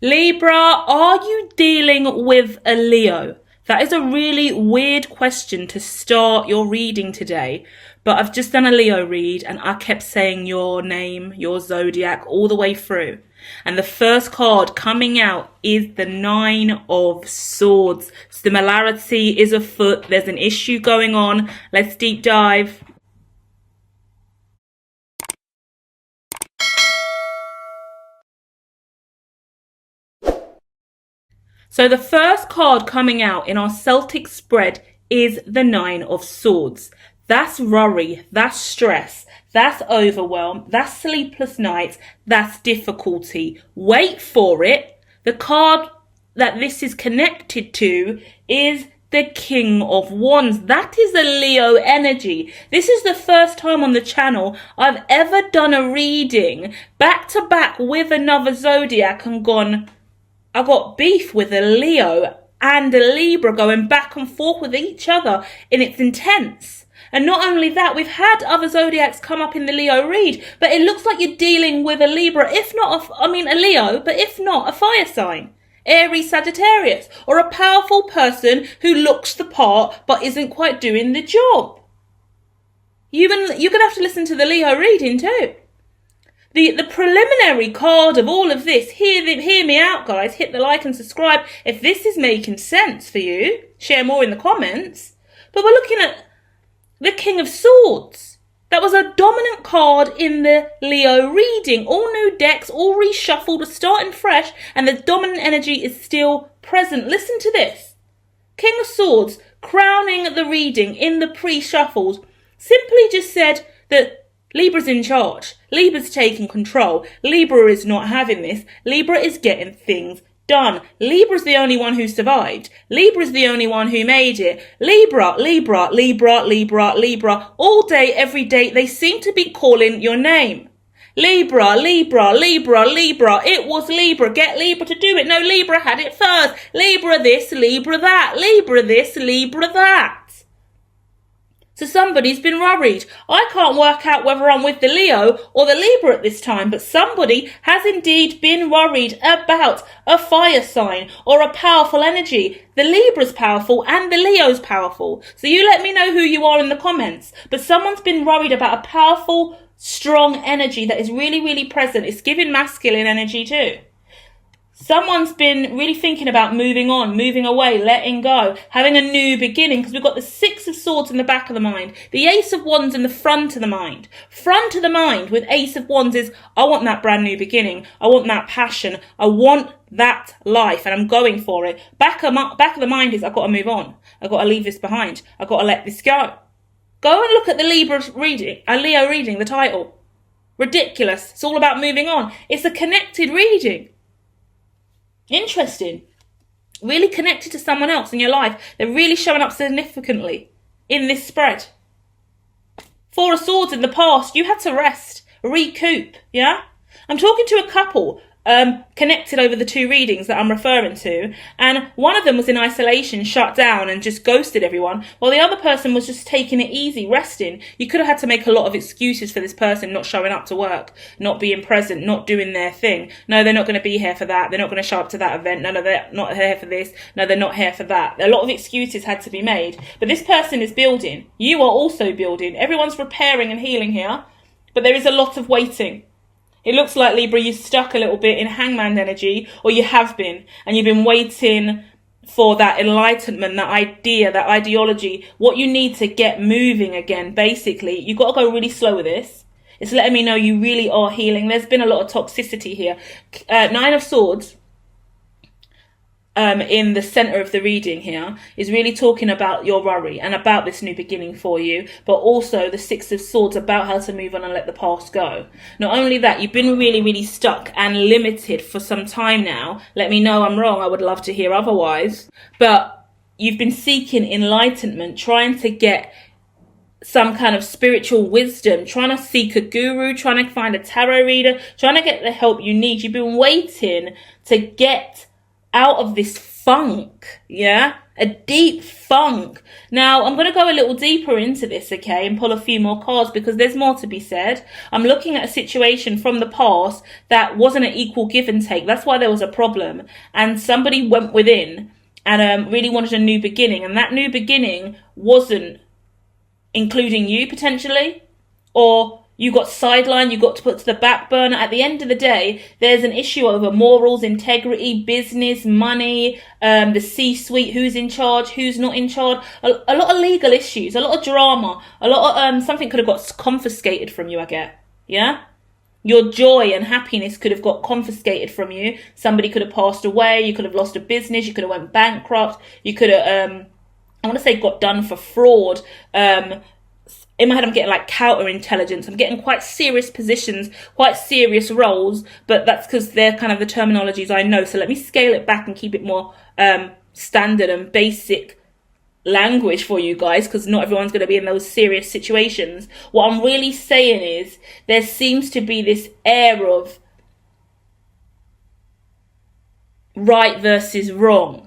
Libra, are you dealing with a Leo? That is a really weird question to start your reading today. But I've just done a Leo read and I kept saying your name, your zodiac, all the way through. And the first card coming out is the Nine of Swords. Similarity is afoot. There's an issue going on. Let's deep dive. So the first card coming out in our Celtic spread is the Nine of Swords. That's worry, that's stress, that's overwhelm, that's sleepless nights, that's difficulty. Wait for it. The card that this is connected to is the King of Wands. That is a Leo energy. This is the first time on the channel I've ever done a reading back to back with another zodiac and gone, I got beef with a Leo and a Libra going back and forth with each other, and it's intense. And not only that, we've had other zodiacs come up in the Leo read, but it looks like you're dealing with a Libra, if not a Leo, but if not a fire sign. Aries, Sagittarius, or a powerful person who looks the part but isn't quite doing the job. You're going to have to listen to the Leo reading too. The preliminary card of all of this, hear me out, guys. Hit the like and subscribe if this is making sense for you. Share more in the comments. But we're looking at the King of Swords. That was a dominant card in the Leo reading. All new decks, all reshuffled, we're starting fresh, and the dominant energy is still present. Listen to this. King of Swords, crowning the reading in the pre-shuffles, simply just said that Libra's in charge. Libra's taking control. Libra is not having this. Libra is getting things done. Libra's the only one who survived. Libra's the only one who made it. Libra, Libra, Libra, Libra, Libra. All day, every day, they seem to be calling your name. Libra, Libra, Libra, Libra. It was Libra. Get Libra to do it. No, Libra had it first. Libra this, Libra that. Libra this, Libra that. So somebody's been worried. I can't work out whether I'm with the Leo or the Libra at this time, but somebody has indeed been worried about a fire sign or a powerful energy. The Libra's powerful and the Leo's powerful. So you let me know who you are in the comments. But someone's been worried about a powerful, strong energy that is really, really present. It's giving masculine energy too. Someone's been really thinking about moving on, moving away, letting go, having a new beginning, because we've got the Six of Swords in the back of the mind, the Ace of Wands in the front of the mind. Front of the mind with Ace of Wands is, I want that brand new beginning. I want that passion. I want that life, and I'm going for it. Back of the mind is, I've got to move on. I've got to leave this behind. I've got to let this go. Go and look at the Libra reading, Leo reading, the title. Ridiculous. It's all about moving on. It's a connected reading. Interesting. Really connected to someone else in your life. They're really showing up significantly in this spread. Four of Swords in the past. You had to rest, recoup, yeah? I'm talking to a couple connected over the two readings that I'm referring to, and one of them was in isolation, shut down and just ghosted everyone, while the other person was just taking it easy, resting. You could have had to make a lot of excuses for this person not showing up to work, not being present, not doing their thing. No, they're not going to be here for that. They're not going to show up to that event. No, they're not here for this. No, they're not here for that. A lot of excuses had to be made, but this person is building. You are also building. Everyone's repairing and healing here, but there is a lot of waiting. It looks like, Libra, you're stuck a little bit in hangman energy, or you have been, and you've been waiting for that enlightenment, that idea, that ideology, what you need to get moving again, basically. You've got to go really slow with this. It's letting me know you really are healing. There's been a lot of toxicity here. Nine of Swords, in the center of the reading here, is really talking about your worry and about this new beginning for you, but also the Six of Swords about how to move on and let the past go. Not only that, you've been really, really stuck and limited for some time now. Let me know I'm wrong. I would love to hear otherwise. But you've been seeking enlightenment, trying to get some kind of spiritual wisdom, trying to seek a guru, trying to find a tarot reader, trying to get the help you need. You've been waiting to get out of this funk, yeah? A deep funk. Now, I'm going to go a little deeper into this, okay, and pull a few more cards because there's more to be said. I'm looking at a situation from the past that wasn't an equal give and take. That's why there was a problem. And somebody went within and really wanted a new beginning. And that new beginning wasn't including you, potentially, or you got sidelined, you got to put to the back burner. At the end of the day, there's an issue over morals, integrity, business, money, the C-suite, who's in charge, who's not in charge. A lot of legal issues, a lot of drama, a lot of something could have got confiscated from you, I get. Yeah? Your joy and happiness could have got confiscated from you. Somebody could have passed away. You could have lost a business. You could have went bankrupt. You could have, I want to say, got done for fraud. In my head, I'm getting like counterintelligence. I'm getting quite serious positions, quite serious roles, but that's because they're kind of the terminologies I know. So let me scale it back and keep it more standard and basic language for you guys, because not everyone's going to be in those serious situations. What I'm really saying is there seems to be this air of right versus wrong.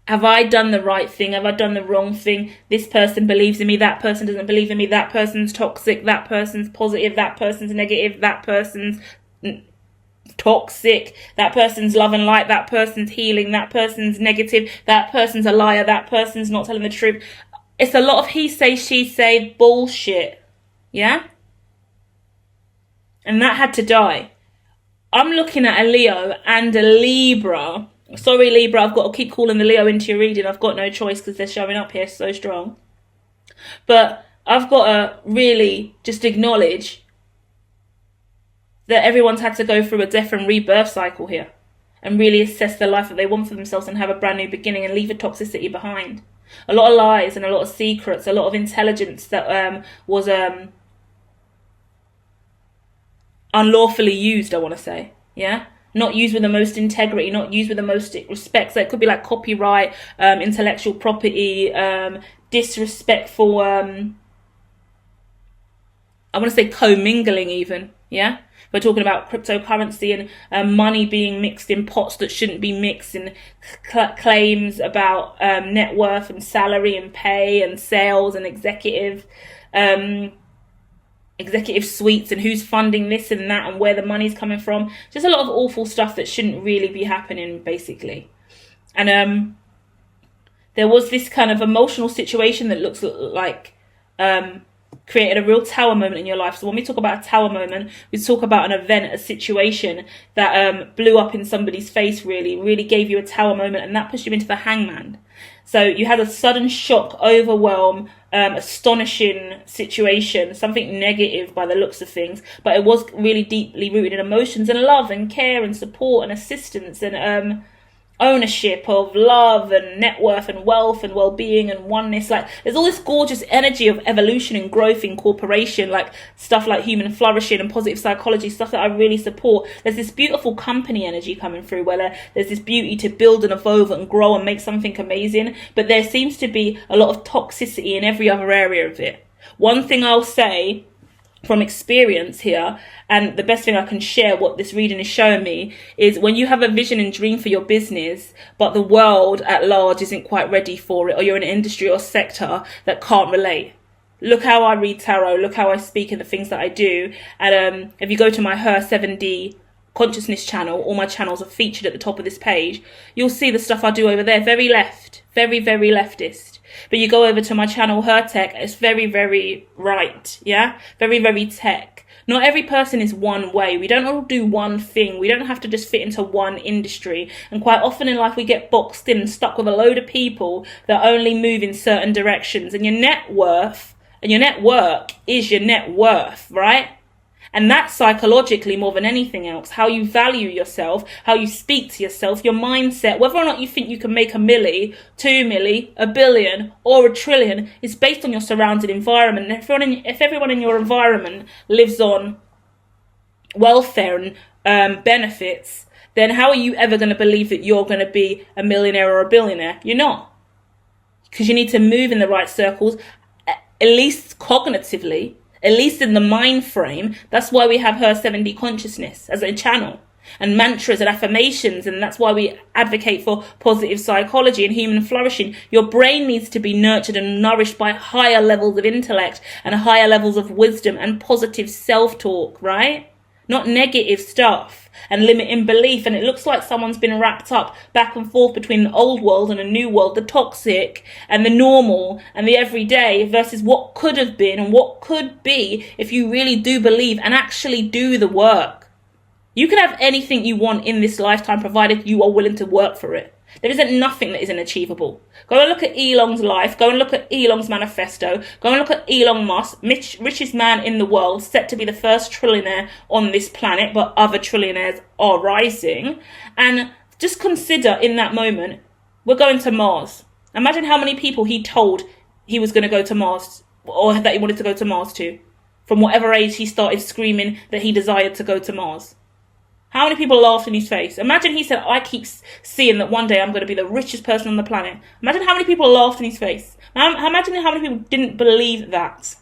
Have I done the right thing? Have I done the wrong thing? This person believes in me. That person doesn't believe in me. That person's toxic. That person's positive. That person's negative. That person's toxic. That person's love and light. That person's healing. That person's negative. That person's a liar. That person's not telling the truth. It's a lot of he say, she say bullshit. Yeah? And that had to die. I'm looking at a Leo and a Libra. Sorry, Libra, I've got to keep calling the Leo into your reading. I've got no choice because they're showing up here so strong. But I've got to really just acknowledge that everyone's had to go through a death and rebirth cycle here and really assess the life that they want for themselves and have a brand new beginning and leave the toxicity behind. A lot of lies and a lot of secrets, a lot of intelligence that was unlawfully used, I want to say. Yeah? Not used with the most integrity, not used with the most respect. So it could be like copyright, intellectual property, disrespectful, I want to say commingling even, yeah? We're talking about cryptocurrency and money being mixed in pots that shouldn't be mixed, and claims about net worth and salary and pay and sales and executive suites and who's funding this and that and where the money's coming from. Just a lot of awful stuff that shouldn't really be happening, basically. And there was this kind of emotional situation that looks like created a real tower moment in your life. So when we talk about a tower moment, we talk about an event, a situation that blew up in somebody's face, really gave you a tower moment, and that pushed you into the hangman. So you had a sudden shock, overwhelm, astonishing situation, something negative by the looks of things, but it was really deeply rooted in emotions and love and care and support and assistance and ownership of love and net worth and wealth and well-being and oneness. Like, there's all this gorgeous energy of evolution and growth, incorporation, like stuff like human flourishing and positive psychology, stuff that I really support. There's this beautiful company energy coming through where there's this beauty to build and evolve and grow and make something amazing, but there seems to be a lot of toxicity in every other area of it. One thing I'll say from experience here, and the best thing I can share what this reading is showing me, is when you have a vision and dream for your business, but the world at large isn't quite ready for it, or you're in an industry or sector that can't relate. Look how I read tarot, look how I speak and the things that I do. And if you go to my Her 7D consciousness channel, all my channels are featured at the top of this page. You'll see the stuff I do over there, very left, very leftist. But you go over to my channel, Her Tech, it's very right, yeah? Very tech. Not every person is one way. We don't all do one thing. We don't have to just fit into one industry. And quite often in life we get boxed in and stuck with a load of people that only move in certain directions. And your net worth and your network is your net worth, right? And that's psychologically more than anything else. How you value yourself, how you speak to yourself, your mindset, whether or not you think you can make a milli, 2 milli, a billion, or a trillion is based on your surrounding environment. And if everyone in your environment lives on welfare and benefits, then how are you ever going to believe that you're going to be a millionaire or a billionaire? You're not. Because you need to move in the right circles, at least cognitively, at least in the mind frame. That's why we have Her 7D consciousness as a channel. and mantras and affirmations, and that's why we advocate for positive psychology and human flourishing. Your brain needs to be nurtured and nourished by higher levels of intellect and higher levels of wisdom and positive self-talk, right? Not negative stuff and limiting belief. And it looks like someone's been wrapped up back and forth between the old world and a new world, the toxic and the normal and the everyday versus what could have been and what could be if you really do believe and actually do the work. You can have anything you want in this lifetime provided you are willing to work for it. There isn't nothing that isn't achievable. Go and look at Elon's life. Go and look at Elon's manifesto. Go and look at Elon Musk, richest man in the world, set to be the first trillionaire on this planet, but other trillionaires are rising. And just consider in that moment, we're going to Mars. Imagine how many people he told he was going to go to Mars, or that he wanted to go to Mars to, from whatever age he started screaming that he desired to go to Mars. How many people laughed in his face? Imagine he said, I keep seeing that one day I'm going to be the richest person on the planet. Imagine how many people laughed in his face. Imagine how many people didn't believe that.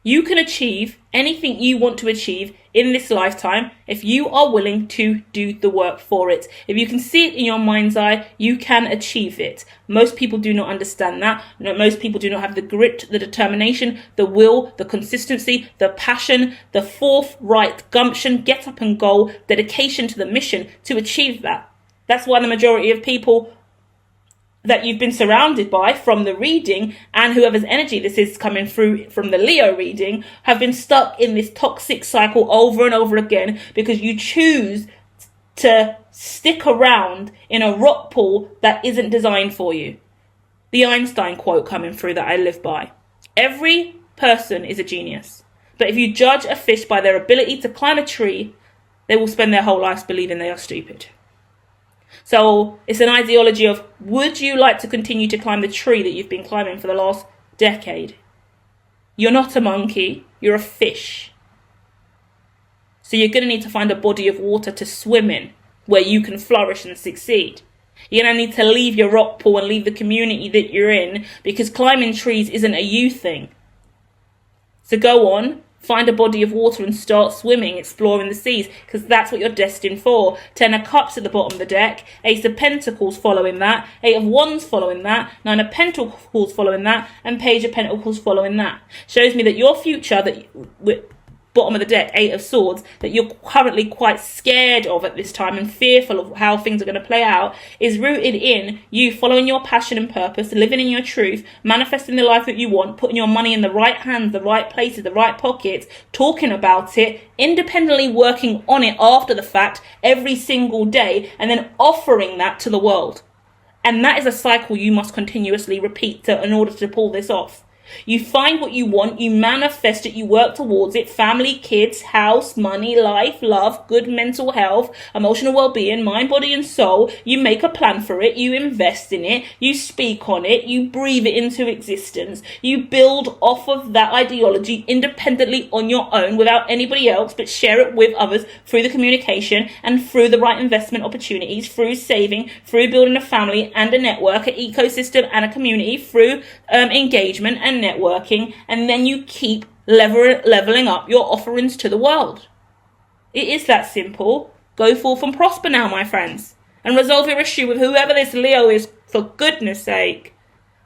You can achieve anything you want to achieve in this lifetime if you are willing to do the work for it. If you can see it in your mind's eye, you can achieve it. Most people do not understand that. Most people do not have the grit, the determination, the will, the consistency, the passion, the forthright gumption, get up and go, dedication to the mission to achieve that. That's why the majority of people that you've been surrounded by from the reading, and whoever's energy this is coming through from the Leo reading, have been stuck in this toxic cycle over and over again because you choose to stick around in a rock pool that isn't designed for you. The Einstein quote coming through that I live by. Every person is a genius, but if you judge a fish by their ability to climb a tree, they will spend their whole lives believing they are stupid. So it's an ideology of, would you like to continue to climb the tree that you've been climbing for the last decade? You're not a monkey, you're a fish. So you're going to need to find a body of water to swim in where you can flourish and succeed. You're going to need to leave your rock pool and leave the community that you're in, because climbing trees isn't a you thing. So go on. Find a body of water and start swimming, exploring the seas, because that's what you're destined for. 10 of Cups at the bottom of the deck, Ace of Pentacles following that, 8 of Wands following that, 9 of Pentacles following that, and Page of Pentacles following that. Shows me that your future, bottom of the deck, 8 of Swords, that you're currently quite scared of at this time and fearful of how things are going to play out, is rooted in you following your passion and purpose, living in your truth, manifesting the life that you want, putting your money in the right hands, the right places, the right pockets, talking about it, independently working on it after the fact every single day, and then offering that to the world. And that is a cycle you must continuously repeat in order to pull this off. You find what you want, you manifest it, you work towards it. Family, kids, house, money, life, love, good mental health, emotional well-being, mind, body and soul. You make a plan for it, you invest in it, you speak on it, you breathe it into existence. You build off of that ideology independently on your own without anybody else, but share it with others through the communication and through the right investment opportunities, through saving, through building a family and a network, an ecosystem and a community, through engagement and networking, and then you keep leveling up your offerings to the world. It is that simple. Go forth and prosper now, my friends, and resolve your issue with whoever this Leo is, for goodness sake.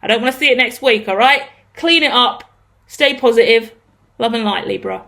I don't want to see it next week, all right? Clean it up. Stay positive. Love and light, Libra.